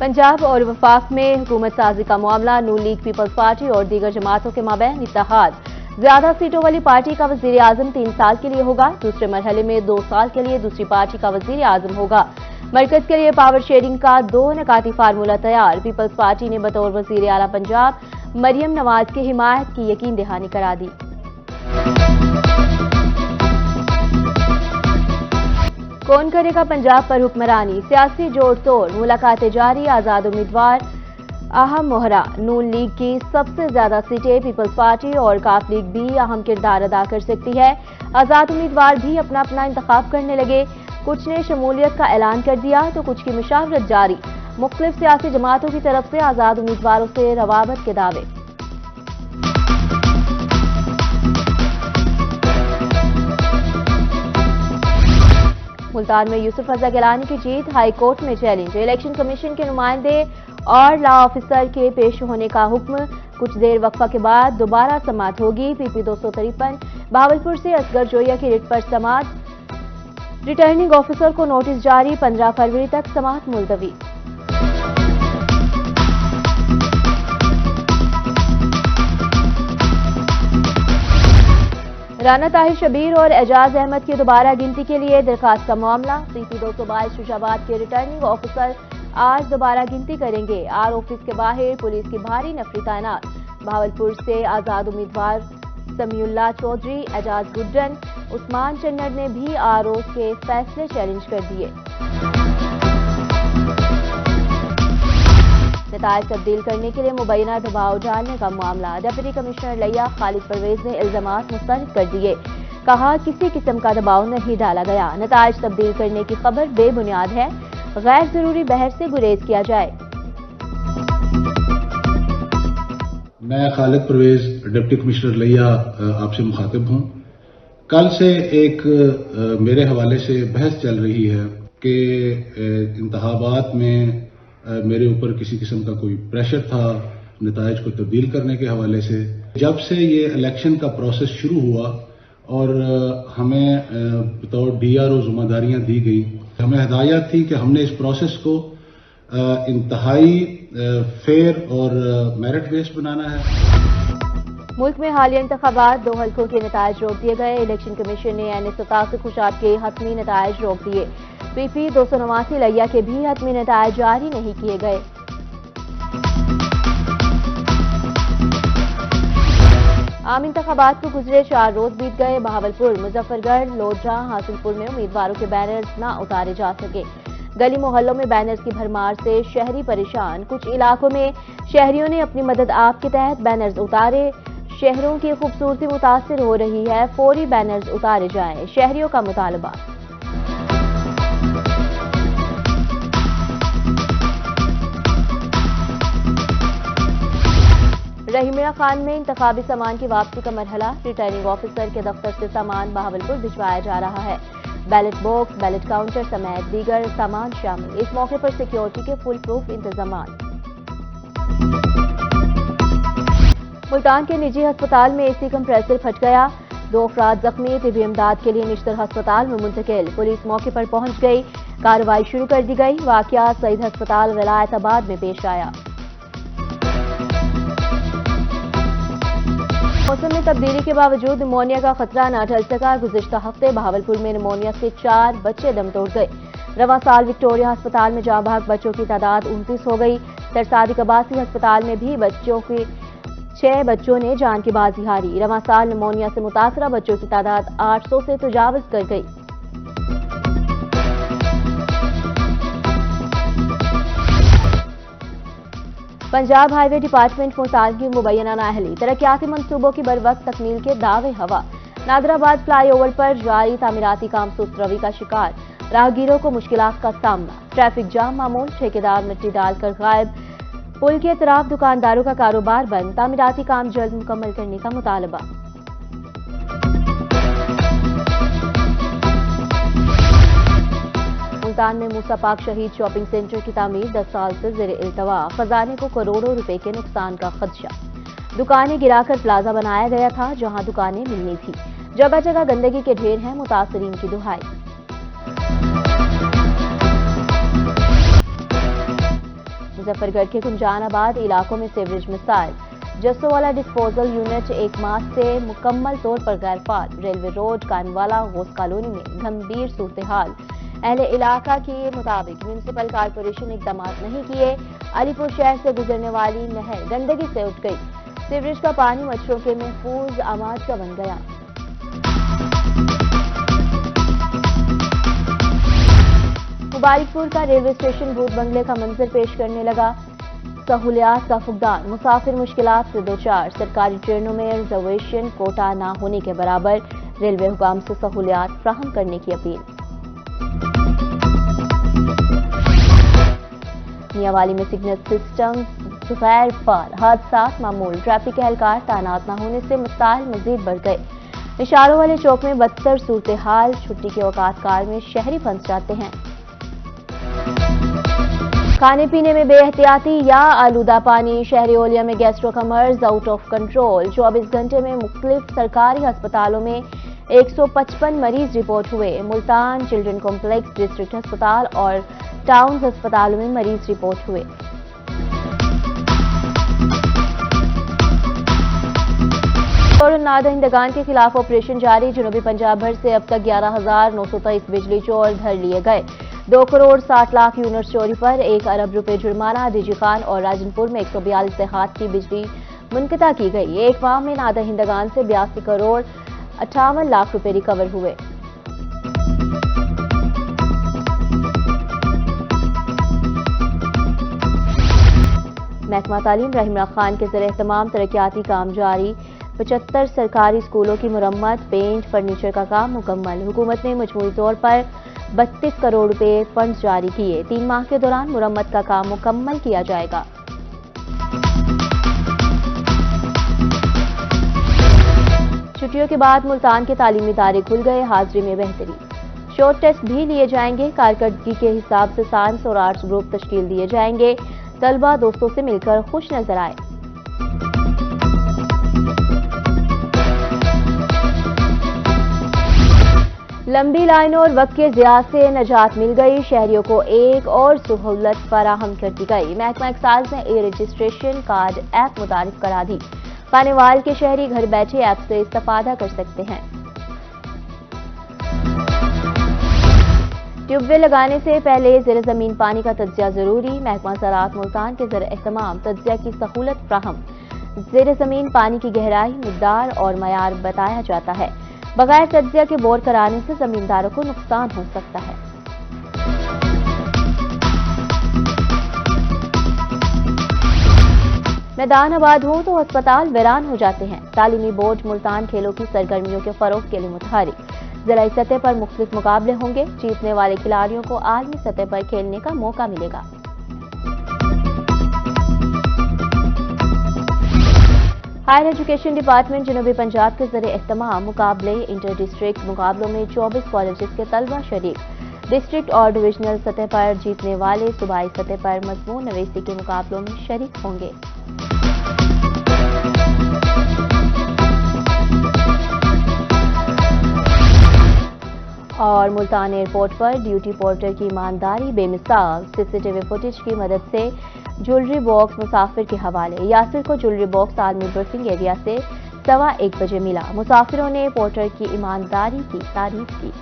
पंजाब और वफाक में हुकूमत साजी का मामला, नून लीग पीपल्स पार्टी और दीगर जमातों के माबैन इत्तेहाद। ज्यादा सीटों वाली पार्टी का वजीर आजम 3 साल के लिए होगा। दूसरे मरहले में 2 साल के लिए दूसरी पार्टी का वजीर आजम होगा। मरकज के लिए पावर शेयरिंग का 2 नकाती फार्मूला तैयार। पीपल्स पार्टी ने बतौर वजीर आला पंजाब मरियम नवाज की हिमायत की यकीन दहानी करा दी। कौन करेगा पंजाब पर हुक्मरानी, सियासी जोड़ तोड़, मुलाकातें जारी, आजाद उम्मीदवार अहम मोहरा। नून लीग की सबसे ज्यादा सीटें पीपल्स पार्टी और काफ लीग भी अहम किरदार अदा कर सकती है। आजाद उम्मीदवार भी अपना अपना इंतखाब करने लगे। कुछ ने शमूलियत का ऐलान कर दिया तो कुछ की मुशावरत जारी। मुख्तलिफ सियासी जमातों की तरफ से आजाद उम्मीदवारों से रवाबत के दावे। मुल्तान में यूसुफ रजा गिलानी की जीत, हाई कोर्ट में चैलेंज। इलेक्शन कमीशन के नुमाइंदे और लॉ ऑफिसर के पेश होने का हुक्म। कुछ देर वक्फा के बाद दोबारा समाअत होगी। पीपी 253 बहावलपुर से असगर जोया की रिट पर समाअत। रिटर्निंग ऑफिसर को नोटिस जारी, 15 फरवरी तक समाअत मुलतवी। राना ताहिर शबीर और एजाज अहमद की दोबारा गिनती के लिए दरखास्त का मामला। पीपी 222 शुजाबाद के रिटर्निंग ऑफिसर आज दोबारा गिनती करेंगे। आर ऑफिस के बाहर पुलिस की भारी नफरी तैनात। बहावलपुर से आजाद उम्मीदवार समीउल्लाह चौधरी, एजाज गुड्डन, उस्मान चन्नर ने भी आरओ के फैसले चैलेंज कर दिए। नताइज तब्दील करने के लिए मुबैना दबाव डालने का मामला। डिप्टी कमिश्नर लिया खालिद परवेज ने इल्जामात मुस्तरद कर दिए। कहा किसी किस्म का दबाव नहीं डाला गया। नताइज तब्दील करने की खबर बेबुनियाद है। गैर जरूरी बहस से गुरेज किया जाए। मैं खालिद परवेज डिप्टी कमिश्नर लिया आपसे मुखातिब हूँ। कल से एक मेरे हवाले से बहस चल रही है कि इंतखाबात में मेरे ऊपर किसी किस्म का कोई प्रेशर था नताइज को तब्दील करने के हवाले से। जब से ये इलेक्शन का प्रोसेस शुरू हुआ और हमें बतौर डीआरओ जिम्मेदारियां दी गई, हमें हिदायत थी कि हमने इस प्रोसेस को इंतहाई फेयर और मेरिट बेस्ड बनाना है। मुल्क में हालिया इंतखाबात, 2 हल्कों के नताइज रोक दिए गए। इलेक्शन कमीशन ने एन87 खुशाब के हतमी नताइज रोक दिए। पीपी 289 लिया के भी हतमी नताइज जारी नहीं किए गए। आम इंतखाबात को गुजरे 4 रोज बीत गए। बहावलपुर, मुजफ्फरगढ़, लोधरा, हासिलपुर में उम्मीदवारों के बैनर्स न उतारे जा सके। गली मोहल्लों में बैनर्स की भरमार से शहरी परेशान। कुछ इलाकों में शहरियों ने अपनी मदद आप के तहत बैनर्स उतारे। शहरों की खूबसूरती मुतासिर हो रही है, फौरी बैनर्स उतारे जाएं, शहरियों का मुतालबा। रहीमिया खान में इंतखाबी सामान की वापसी का मरहला। रिटर्निंग ऑफिसर के दफ्तर से सामान बहावलपुर भिजवाया जा रहा है। बैलेट बॉक्स, बैलेट काउंटर समेत दीगर सामान शामिल। इस मौके पर सिक्योरिटी के फुल प्रूफ इंतजाम। मुल्तान के निजी अस्पताल में एसी कंप्रेसर फट गया। 2 अफराद जख्मी, तिबी इमदाद के लिए निश्तर अस्पताल में मुंतकिल। पुलिस मौके पर पहुंच गई, कार्रवाई शुरू कर दी गई। वाकया सईद अस्पताल विलायताबाद में पेश आया। मौसम में तब्दीली के बावजूद निमोनिया का खतरा न टल सका। गुज़िश्ता हफ्ते बहावलपुर में निमोनिया से 4 बच्चे दम तोड़ गए। रवां साल विक्टोरिया अस्पताल में जाँ भाग बच्चों की तादाद 29 हो गई। तरसादी कबासी अस्पताल में भी 6 बच्चों ने जान की बाजी हारी। रवां साल निमोनिया से मुतासरा बच्चों की तादाद 800 से तजावुज कर गई। पंजाब हाईवे डिपार्टमेंट मुल्तान की मुबैना नाअहली। तरक्याती मंसूबों की बरवक्त तकमील के दावे हवा। नादराबाद फ्लाईओवर पर जारी तामीराती काम सुस्त रवि का शिकार। राहगीरों को मुश्किलात का सामना। ट्रैफिक जाम मामूल, ठेकेदार मिट्टी डालकर गायब। पुल के अतराफ दुकानदारों का कारोबार बंद। तामीराती काम जल्द मुकम्मल करने का मुतालबा। मुल्तान में मूसा पाक शहीद शॉपिंग सेंटर की तामीर 10 साल से ज़ेर इल्तवा। खजाने को करोड़ों रुपए के नुकसान का खदशा। दुकानें गिराकर प्लाजा बनाया गया था जहां दुकानें मिलनी थी। जगह जगह गंदगी के ढेर हैं, मुतासरीन की दुहाई। मुजफ्फर गढ़ के कुंजान आबाद इलाकों में सीवरेज मिसाइल जसोवाला डिस्पोजल यूनिट एक माह से मुकम्मल तौर पर गैरफाल। रेलवे रोड कानवाला गोस कॉलोनी में गंभीर सूरत हाल। अहले इलाका के मुताबिक म्यूनिसिपल कॉरपोरेशन ने इकदाम नहीं किए। अलीपुर शहर से गुजरने वाली नहर गंदगी से उठ गई। सीवरेज का पानी मच्छरों के महफूज आमाज का बन गया। मुबारकपुर का रेलवे स्टेशन भूत बंगले का मंजर पेश करने लगा। सहूलियात का फुकदान, मुसाफिर मुश्किलात से दो चार। सरकारी ट्रेनों में रिजर्वेशन कोटा ना होने के बराबर। रेलवे हुकाम से सहूलियात फ्राहम करने की अपील। मियांवाली में सिग्नल सिस्टम दोपहर पर हादसात मामूल। ट्रैफिक के एहलकार तैनात न होने से मसाइल मजीद बढ़ गए। इशारों वाले चौक में बदतर सूरत हाल। छुट्टी के औकात कार में शहरी फंस जाते हैं। खाने पीने में बेहतियाती या आलूदा पानी। शहरी ओलिया में गैस्ट्रो का मर्ज आउट ऑफ कंट्रोल। 24 घंटे में मुख्तलिफ सरकारी अस्पतालों में 155 मरीज रिपोर्ट हुए। मुल्तान चिल्ड्रन कॉम्प्लेक्स, डिस्ट्रिक्ट अस्पताल और टाउन अस्पतालों में मरीज रिपोर्ट हुए। और नादहिंदगान के खिलाफ ऑपरेशन जारी। जनूबी पंजाब भर से अब तक 11,923 बिजली चोर धर लिए गए। 2 करोड़ 60 लाख यूनिट चोरी पर 1 अरब रुपए जुर्माना। डीजी खान और राजनपुर में 142 देहात की बिजली मुनक़ता की गई। एक माह में नादहिंदगान से 82 करोड़ 58 लाख रुपए रिकवर हुए। महकमा तालीम रहीमरा खान के ज़रिए तमाम तरक्याती काम जारी। 75 सरकारी स्कूलों की मुरम्मत, पेंट, फर्नीचर का काम मुकम्मल। हुकूमत ने मजमूई तौर पर 32 करोड़ रुपए फंड जारी किए। 3 माह के दौरान मुरम्मत का काम मुकम्मल किया जाएगा। छुट्टियों के बाद मुल्तान के तालीमी इदारे खुल गए। हाजिरी में बेहतरी। शॉर्ट टेस्ट भी लिए जाएंगे। कारकर्दगी के हिसाब से साइंस और आर्ट्स ग्रुप तश्कील दिए जाएंगे। तलबा दोस्तों से मिलकर खुश नजर आए। लंबी लाइनों और वक्त के ज़िया से निजात मिल गई। शहरियों को एक और सहूलत फराहम कर दी गई। महकमा एक्साइज ने ई रजिस्ट्रेशन कार्ड ऐप मुतारिफ करा दी। पानीवाल के शहरी घर बैठे ऐप से इस्तेफादा कर सकते हैं। ट्यूबवेल लगाने से पहले ज़ेर ज़मीन पानी का तज्जिया जरूरी। महकमा ज़राअत मुल्तान के ज़र एहतमाम तज्जिया की सहूलत फ्राहम। ज़ेर ज़मीन पानी की गहराई, मिकदार और मयार बताया जाता है। बगैर तज्जिया के बोर कराने से जमींदारों को नुकसान हो सकता है। मैदान आबाद हो तो अस्पताल वीरान हो जाते हैं। तालीमी बोर्ड मुल्तान खेलों की सरगर्मियों के फरोग के लिए मुतहरिक। जिलाई सतह पर मुख्तलिफ मुकाबले होंगे। जीतने वाले खिलाड़ियों को आलमी सतह पर खेलने का मौका मिलेगा। हायर एजुकेशन डिपार्टमेंट जनूबी पंजाब के ज़रिए एहतमाम मुकाबले। इंटर डिस्ट्रिक्ट मुकाबलों में 24 कॉलेजेस के तलबा शरीक। डिस्ट्रिक्ट और डिविजनल सतह पर जीतने वाले सूबाई सतह पर मज़मून नवीसी के मुकाबलों में शरीक होंगे। और मुल्तान एयरपोर्ट पर ड्यूटी पोर्टर की ईमानदारी बेमिसाल। सीसीटीवी फुटेज की मदद से ज्वेलरी बॉक्स मुसाफिर के हवाले। यासिर को jewellery box army briefing area से 1:15 बजे मिला। मुसाफिरों ने पोर्टर की ईमानदारी की तारीफ की।